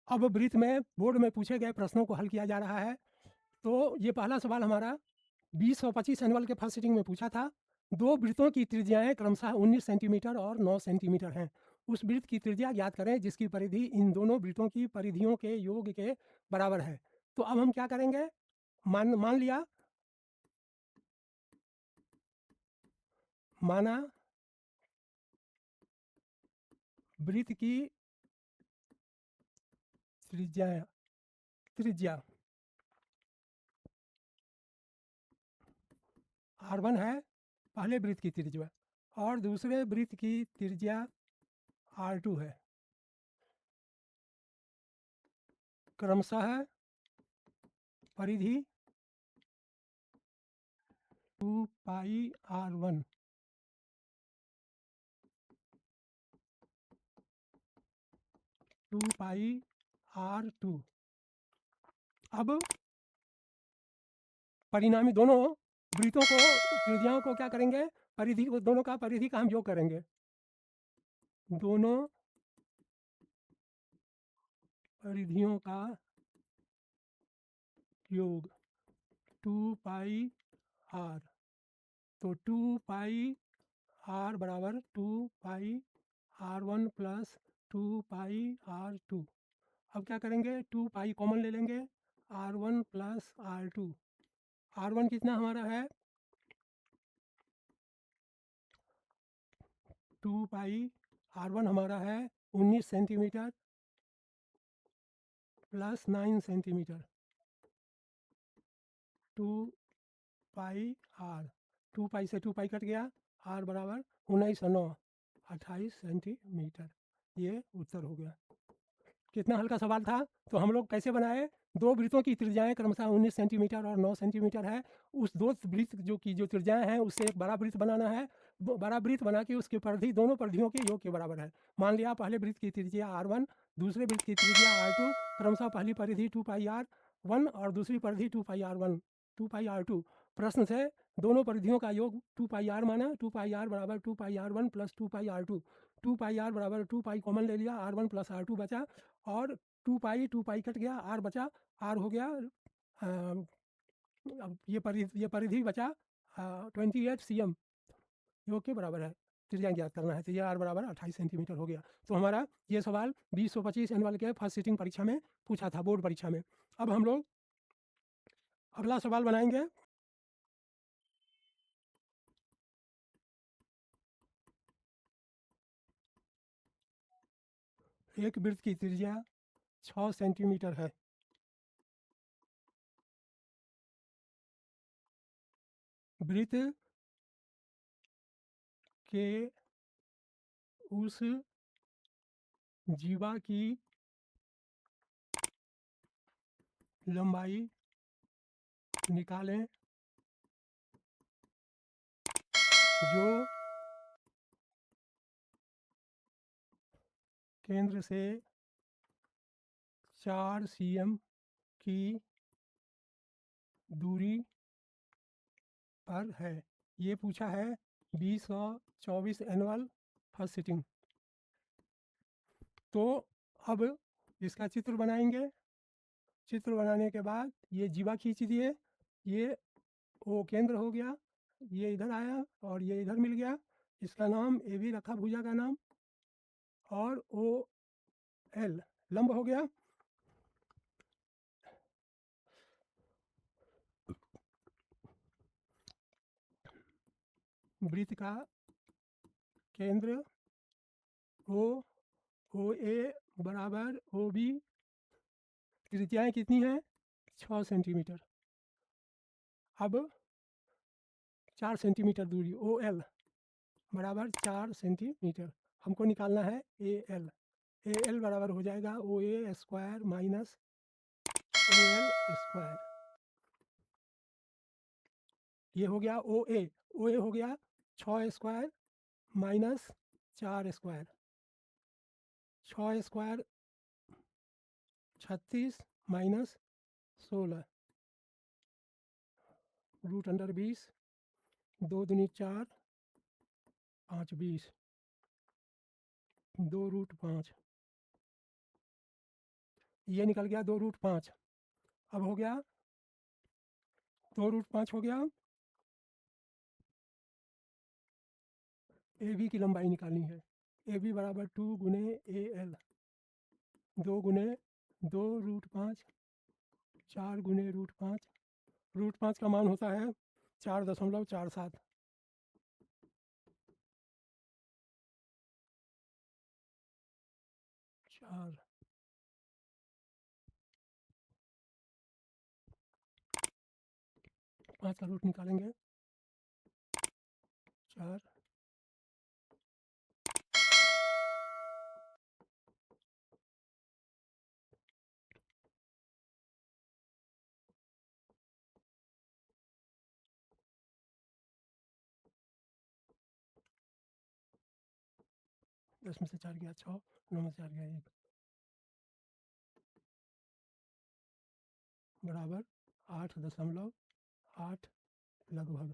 अब वृत्त में बोर्ड में पूछे गए प्रश्नों को हल किया जा रहा है। तो ये पहला सवाल हमारा 20 और 25 एनुअल के फर्स्ट सिटिंग में पूछा था। दो वृत्तों की त्रिज्याएं क्रमशः 19 सेंटीमीटर और 9 सेंटीमीटर हैं। उस वृत्त की त्रिज्या ज्ञात करें जिसकी परिधि इन दोनों वृत्तों की परिधियों के योग के बराबर है। तो अब हम क्या करेंगे, मान मान लिया, माना वृत्त की त्रिज्या त्रिज्या R1 है, पहले वृत्त की त्रिज्या, और दूसरे वृत्त की त्रिज्या R2 है। क्रमशः परिधि 2 पाई R1 2 पाई R2। अब परिणामी दोनों वृत्तों को त्रिज्याओं को क्या करेंगे, परिधि दोनों का परिधि का हम योग करेंगे। दोनों परिधियों का योग 2 पाई R। तो 2 पाई R बराबर 2 पाई R1 प्लस 2 पाई R2। अब क्या करेंगे, 2 पाई कॉमन ले लेंगे, R1 प्लस R2। R1 कितना हमारा है, 2 पाई। R1 हमारा है 19 सेंटीमीटर प्लस 9 सेंटीमीटर, 2 पाई R। 2 पाई से 2 पाई कट गया, R बराबर 19 और 9 28 सेंटीमीटर। ये उत्तर हो गया। कितना हल्का सवाल था। तो हम लोग कैसे बनाए, दो वृत्तों की त्रिज्याएं क्रमशः 19 सेंटीमीटर और 9 सेंटीमीटर है। उस दो वृत्त जो त्रिज्याएं हैं उससे एक बड़ा वृत्त बनाना है। बड़ा वृत्त बना के उसकी परिधि दोनों परिधियों के योग के बराबर है। मान लिया पहले वृत्त की त्रिज्या R1, दूसरे वृत्त की त्रिज्या R2। क्रमशः पहली परिधि 2 पाई R1 और दूसरी परिधि 2 पाई R1 2 पाई R2। प्रश्न से दोनों परिधियों का योग 2 पाई R माना, 2 पाई R बराबर 2 पाई R1 प्लस 2 पाई R2। 2 पाई R बराबर 2 पाई कॉमन ले लिया, R1 प्लस R2 बचा, और 2 पाई कट गया, R बचा। R हो गया अब ये परिधि बचा 28 cm योग के बराबर है। त्रिज्या ज्ञात करना है। त्रिज्या R बराबर 28 सेंटीमीटर हो गया। तो हमारा ये सवाल 2025 एनुअल के फर्स्ट सिटिंग परीक्षा में पूछा था, बोर्ड परीक्षा में। अब हम लोग अगला सवाल बनाएंगे। एक वृत्त की त्रिज्या 6 सेंटीमीटर है। वृत्त के उस जीवा की लंबाई निकालें जो केंद्र से 4 cm की दूरी पर है। ये पूछा है 2024 एनुअल फर्स्ट सिटिंग। तो अब इसका चित्र बनाएंगे। चित्र बनाने के बाद ये जीवा खींच दिए, ये ओ केंद्र हो गया, ये इधर आया और ये इधर मिल गया। इसका नाम ए भी रखा, भुजा का नाम, और ओ एल लंब हो गया। वृत्त का केंद्र ओ, ओ ए बराबर ओ बी, त्रिज्याएं कितनी हैं, 6 सेंटीमीटर। अब 4 सेंटीमीटर दूरी ओ एल बराबर 4 सेंटीमीटर हमको निकालना है। ए एल बराबर हो जाएगा O A square minus O L square. ये हो गया ओ ए हो गया 6 square minus 4 square, 6 square 36 minus 16, root under 20, 2 दूनी 4, 5 20, 2 रूट 5। ये निकल गया 2√5। अब हो गया 2√5 हो गया। ए बी की लंबाई निकालनी है। ए बी बराबर 2 गुने ए एल, 2 गुने 2√5, 4 गुने √5। √5 का मान होता है 4.47। 4, 5 का रूट निकालेंगे, 4। दस में से 4 गया 6, 9 में से 4 गया 1, बराबर 8.8 लगभग।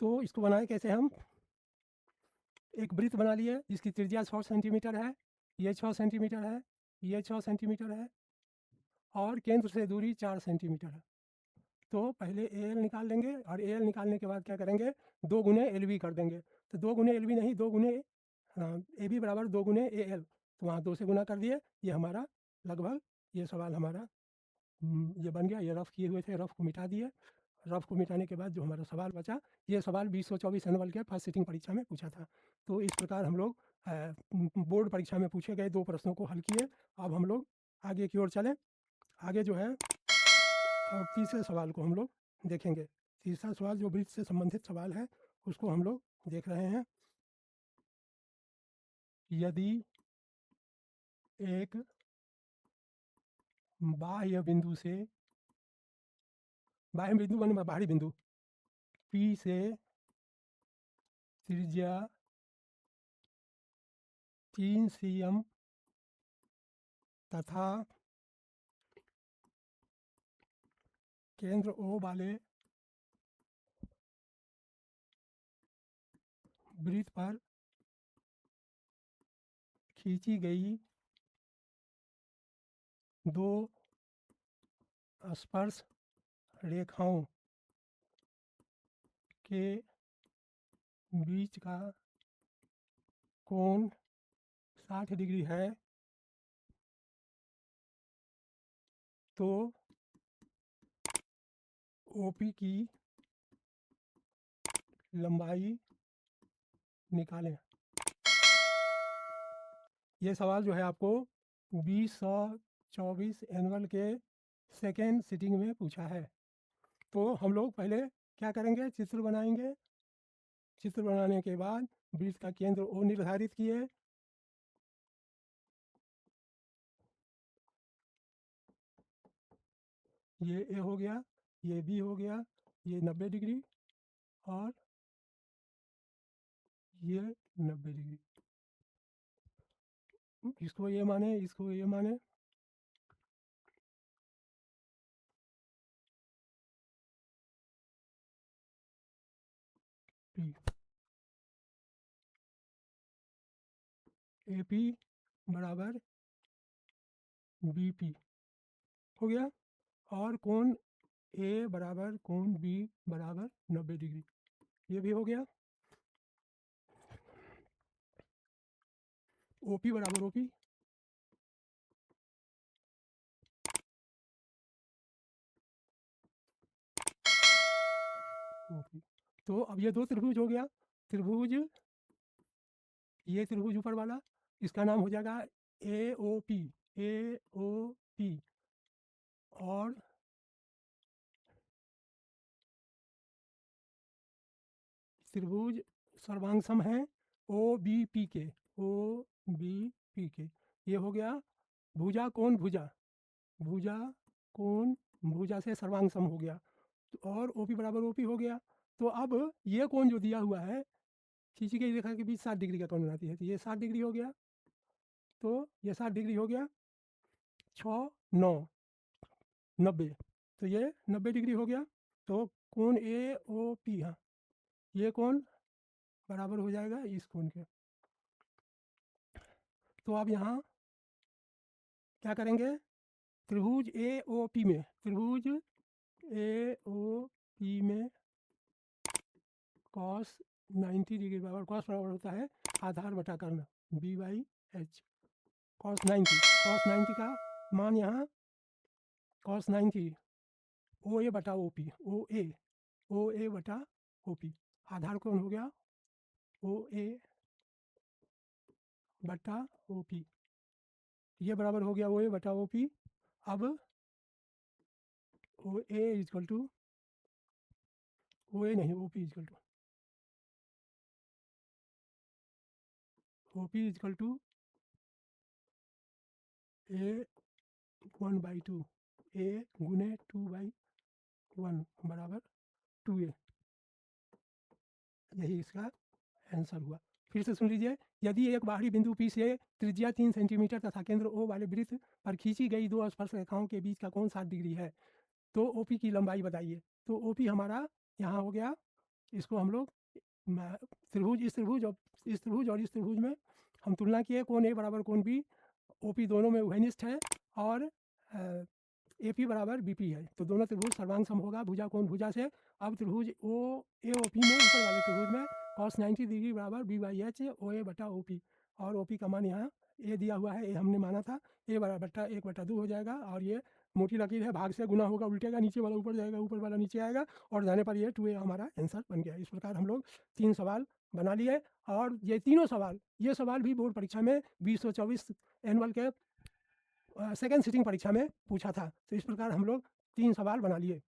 तो इसको बनाए कैसे हम? एक वृत्त बना लिए जिसकी त्रिज्या 6 सेंटीमीटर है, ये 6 सेंटीमीटर है, ये 6 सेंटीमीटर है, और केंद्र से दूरी 4 सेंटीमीटर है। तो पहले ए एल निकाल लेंगे, और ए एल निकालने के बाद क्या करेंगे, 2 गुने एल बी कर देंगे। तो 2 गुने एल बी नहीं, 2 गुने ए बी बराबर 2 गुने ए एल, तो वहाँ 2 से गुना कर दिए। ये हमारा लगभग ये सवाल हमारा ये बन गया। ये रफ किए हुए थे, रफ को मिटा दिए। रफ को मिटाने के बाद जो हमारा सवाल बचा, ये सवाल 2024 एनुअल के फर्स्ट सिटिंग परीक्षा में पूछा था। तो इस प्रकार हम लोग बोर्ड परीक्षा में पूछे गए 2 प्रश्नों को हल किए। अब हम लोग आगे की ओर चलें। आगे जो है और तीसरे सवाल को हम लोग देखेंगे। तीसरा सवाल जो वृत्त से संबंधित सवाल है, उसको हम लोग देख रहे हैं। यदि एक बाह्य बिंदु से, बाह्य बिंदु माने बाहरी बिंदु, P से त्रिज्या 3 cm तथा केंद्र O वाले वृत्त पर खींची गई 2 स्पर्श रेखाओं के बीच का कोण 60 डिग्री है, तो OP की लंबाई निकालें। ये सवाल जो है आपको 2024 एनुअल के सेकेंड सिटिंग में पूछा है। तो हम लोग पहले क्या करेंगे, चित्र बनाएंगे। चित्र बनाने के बाद वृत्त का केंद्र O निर्धारित किए। ये A हो गया, ये B हो गया, ये 90 डिग्री, और ये 90 डिग्री। इसको ये माने, इसको ये माने। P AP बराबर BP हो गया, और कोण A बराबर कोण B बराबर 90 डिग्री, ये भी हो गया। OP बराबर OP, OP। तो अब ये 2 त्रिभुज हो गया। त्रिभुज, ये त्रिभुज ऊपर वाला, इसका नाम हो जाएगा AOP, AOP। और त्रिभुज सर्वांग है OBP के, OBP के। ये हो गया भुजा कोण भुजा, भुजा कोण भुजा से सर्वांग सम हो गया। तो और OP बराबर OP हो गया। तो अब ये कोण जो दिया हुआ है, खींची गई रेखा के बीच 60 डिग्री का कोण बनाती है, तो ये 60 डिग्री हो गया। तो ये 60 डिग्री हो गया, 6 9 90, तो ये 90 डिग्री हो गया। तो कोण AOP, हाँ, ये कोण बराबर हो जाएगा इस कोण के। तो अब यहाँ क्या करेंगे, त्रिभुज ए ओ पी में, त्रिभुज ए ओ पी में कॉस 90 डिग्री बराबर, कॉस बराबर होता है आधार बटा कर्ण बी बाई एच। कॉस 90 का मान यहाँ कॉस 90 ओ ए बटा ओ पी, ओ ए बटा ओ पी, आधार कौन हो गया ओ ए बटा ओ पी, ये बराबर हो गया ओ ए बटा ओ पी। अब ओ ए इजकल टू, ओ ए नहीं O P equal to, O P equal to A 1/2, A गुने 2/1 बराबर 2a, यही इसका आंसर हुआ। फिर से सुन लीजिए, यदि एक बाहरी बिंदु P से त्रिज्या 3 सेंटीमीटर तथा केंद्र O वाले वृत्त पर खींची गई दो स्पर्श रेखाओं के बीच का कोण 60 डिग्री है, तो OP की लंबाई बताइए। तो OP हमारा यहाँ हो गया, इसको हम लोग त्रिभुज, इस त्रिभुज और इस त्रिभुज में हम तुलना किए, कोण A बराबर कोण B, OP दोनों में उभयनिष्ठ है और AP बराबर BP है, तो दोनों त्रिभुज सर्वांग सम होगा भुजा कोण भुजा से। अब त्रिभुज OAOP में, ऊपर वाले त्रिभुज में cos 90 डिग्री बराबर B बाई एच ओ ए बटा ओ पी, और ओ पी का मान यहाँ ए दिया हुआ है, ए हमने माना था, ए बराबर बट्टा 1/2 हो जाएगा, और ये मोटी लकीर है, भाग से गुना होगा, उल्टेगा, नीचे वाला ऊपर जाएगा, ऊपर वाला नीचे आएगा, और जाने पर ये 2a हमारा आंसर बन गया। इस प्रकार हम लोग 3 सवाल बना लिए, और ये तीनों सवाल, ये सवाल भी बोर्ड परीक्षा में 2024 एनुअल के सेकेंड सिटिंग परीक्षा में पूछा था। तो इस प्रकार हम लोग 3 सवाल बना लिए।